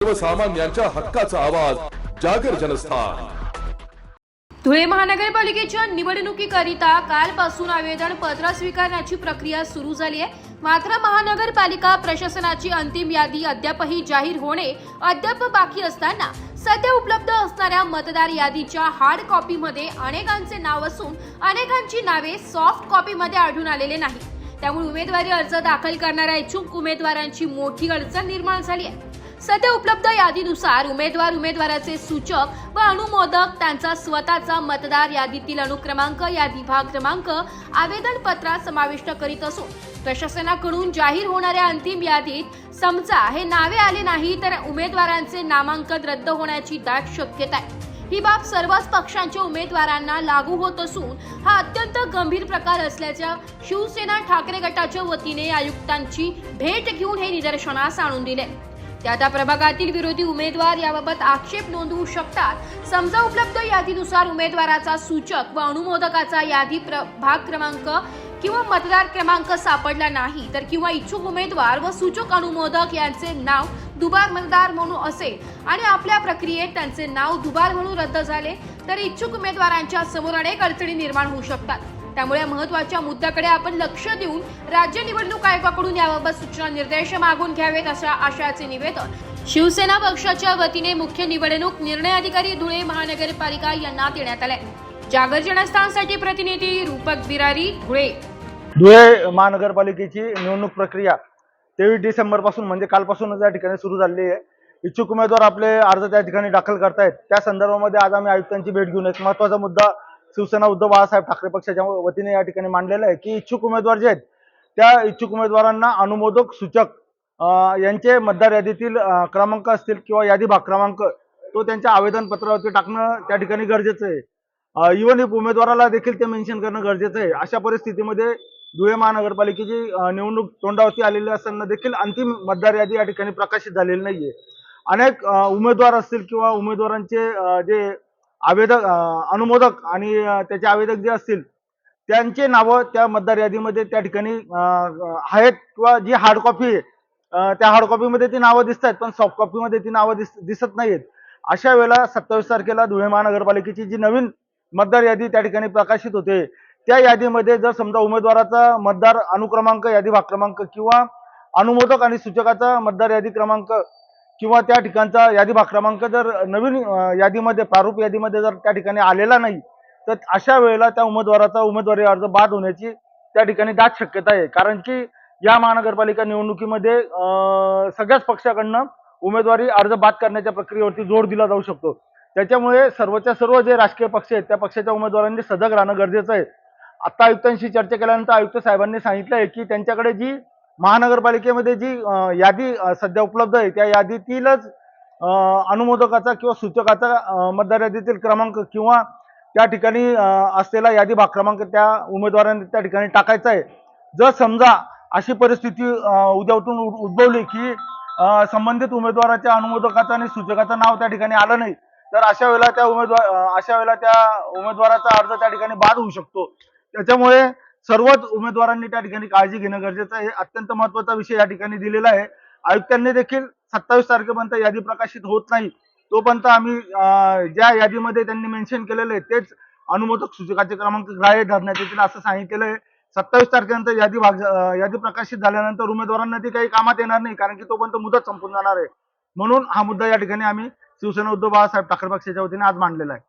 सर्वसामान्यांच्या हक्काचा आवाज जागर जनस्थान। धुळे महानगरपालिकेच्या निवडणुकीकरिता कालपासून आवेदन पत्र स्वीकारण्याची प्रक्रिया सुरू झाली आहे। मात्र महानगरपालिका प्रशासनाची अंतिम यादी अद्यापही जाहीर होणे अद्याप बाकी असताना सध्या उपलब्ध असणाऱ्या मतदार यादीच्या हार्ड कॉपीमध्ये अनेकांचे नाव असून अनेकांची नावे सॉफ्ट कॉपीमध्ये आढळून आलेले नाही। त्यामुळे उमेदवारी अर्ज दाखल करणाऱ्या इच्छुक उमेदवारांची मोठी अडचण निर्माण झाली आहे। सध्या उपलब्ध यादीनुसार उमेदवाराचे सूचक व अनुमोदक त्यांचा स्वतःचा मतदार यादीतील अनुक्रमांक यादी भाग क्रमांक आवेदन पत्रात समाविष्ट करीत असून प्रशासनाकडून जाहीर होणाऱ्या अंतिम यादीत समजा हे नावे आले नाही तर उमेदवारांचे नामांकन रद्द होण्याची दाट शक्यता आहे। ही बाब सर्वच पक्षांच्या उमेदवारांना लागू होत असून हा अत्यंत गंभीर प्रकार असल्याच्या शिवसेना ठाकरे गटाच्या वतीने आयुक्तांची भेट घेऊन हे निदर्शनास आणून दिले। त्या प्रभागातील विरोधी उमेदवार याबाबत आक्षेप नोंदवू शकतात। समजा उपलब्ध यादीनुसार उमेदवाराचा सूचक व अनुमोदकाचा यादी भाग क्रमांक किंवा मतदार क्रमांक सापडला नाही तर किंवा इच्छुक उमेदवार व सूचक अनुमोदक यांचे नाव दुबार मतदार म्हणून असेल आणि आपल्या प्रक्रियेत त्यांचे नाव दुबार म्हणून रद्द झाले तर इच्छुक उमेदवारांच्या समोर अनेक अडचणी निर्माण होऊ शकतात। त्यामुळे महत्त्वाच्या मुद्द्याकडे आपण लक्ष देऊन राज्य निवडणूक आयोगाकडून याबाबत सूचना निर्देश मागून घ्यावेत अशा आशयाचे निवेदन शिवसेना पक्षाच्या वतीने मुख्य निवडणूक निर्णय अधिकारी धुळे महानगरपालिका यांना देण्यात आले। जागर जनस्थानसाठी प्रतिनिधी रूपक बिरारी, धुळे महानगरपालिकेची निवडणूक प्रक्रिया 23 डिसेंबर पासून म्हणजे कालपासूनच या ठिकाणी सुरू झालेली आहे। इच्छुक उमेदवार आपले अर्ज त्या ठिकाणी दाखल करतायत। त्या संदर्भामध्ये आज आम्ही आयुक्तांची भेट घेऊन एक महत्त्वाचा मुद्दा शिवसेना उद्धव बाळासाहेब ठाकरे पक्षाच्या वतीने या ठिकाणी मांडलेला आहे की इच्छुक उमेदवार जे आहेत त्या इच्छुक उमेदवारांना अनुमोदक सूचक यांचे मतदार यादीतील क्रमांक असतील किंवा यादी भाग क्रमांक तो त्यांच्या आवेदन पत्रावरती टाकणं त्या ठिकाणी गरजेचं आहे। इव्हन उमेदवाराला देखील ते मेन्शन करणं गरजेचं आहे। अशा परिस्थितीमध्ये धुळे महानगरपालिकेची निवडणूक तोंडावरती आलेली असताना देखील अंतिम मतदार यादी या ठिकाणी प्रकाशित झालेली नाहीये। अनेक उमेदवार असतील किंवा उमेदवारांचे जे आवेदक अनुमोदक आणि त्याचे आवेदक जे असतील त्यांचे नावं त्या मतदार यादीमध्ये त्या ठिकाणी आहेत किंवा जी हार्ड कॉपी आहे त्या हार्ड कॉपीमध्ये ती नावं दिसत आहेत पण सॉफ्ट कॉपीमध्ये ती नावं दिसत नाहीत। अशा वेळेला 27 तारखेला धुळे महानगरपालिकेची जी नवीन मतदार यादी त्या ठिकाणी प्रकाशित होते त्या यादीमध्ये जर समजा उमेदवाराचा मतदार अनुक्रमांक यादी भाग क्रमांक किंवा अनुमोदक आणि सूचकाचा मतदार यादी क्रमांक किंवा त्या ठिकाणचा यादी भाग क्रमांक जर नवीन यादीमध्ये प्रारूप यादीमध्ये जर त्या ठिकाणी आलेला नाही तर अशा वेळेला त्या उमेदवाराचा उमेदवारी अर्ज बाद होण्याची त्या ठिकाणी दाट शक्यता आहे। कारण की या महानगरपालिका निवडणुकीमध्ये सगळ्याच पक्षाकडनं उमेदवारी अर्ज बाद करण्याच्या प्रक्रियेवरती जोर दिला जाऊ शकतो। त्याच्यामुळे सर्वच्या सर्व जे राजकीय पक्ष आहेत त्या पक्षाच्या उमेदवारांनी सजग राहणं गरजेचं आहे। आता आयुक्तांशी चर्चा केल्यानंतर आयुक्त साहेबांनी सांगितलं आहे की त्यांच्याकडे जी महानगरपालिकेमध्ये जी यादी सध्या उपलब्ध आहे त्या यादीतीलच अनुमोदकाचा किंवा सूचकाचा मतदार यादीतील क्रमांक किंवा त्या ठिकाणी असलेला यादी भाग क्रमांक त्या उमेदवारांनी त्या ठिकाणी टाकायचा आहे। जर समजा अशी परिस्थिती उद्या उठून उद्भवली की संबंधित उमेदवाराच्या अनुमोदकाचं आणि सूचकाचं नाव त्या ठिकाणी आलं नाही तर अशा वेळेला त्या उमेदवाराचा अर्ज त्या ठिकाणी बाद होऊ शकतो। त्याच्यामुळे सर्वच उमेदवारांनी त्या ठिकाणी काळजी घेणं गरजेचं आहे। अत्यंत महत्त्वाचा विषय या ठिकाणी दिलेला आहे। आयुक्तांनी देखील 27 तारखेपर्यंत यादी प्रकाशित होत नाही तोपर्यंत आम्ही ज्या यादीमध्ये त्यांनी मेन्शन केलेलं आहे तेच अनुमोदक सूचकाचे क्रमांक ग्राह्य धरण्यात येतील असं सांगितलेलं आहे। 27 तारखेनंतर यादी प्रकाशित झाल्यानंतर उमेदवारांना ती काही कामात येणार नाही कारण की तोपर्यंत मुदत संपून जाणार आहे। म्हणून हा मुद्दा या ठिकाणी आम्ही शिवसेना उद्धव बाळासाहेब ठाकरे पक्षाच्या वतीने आज मांडलेला आहे।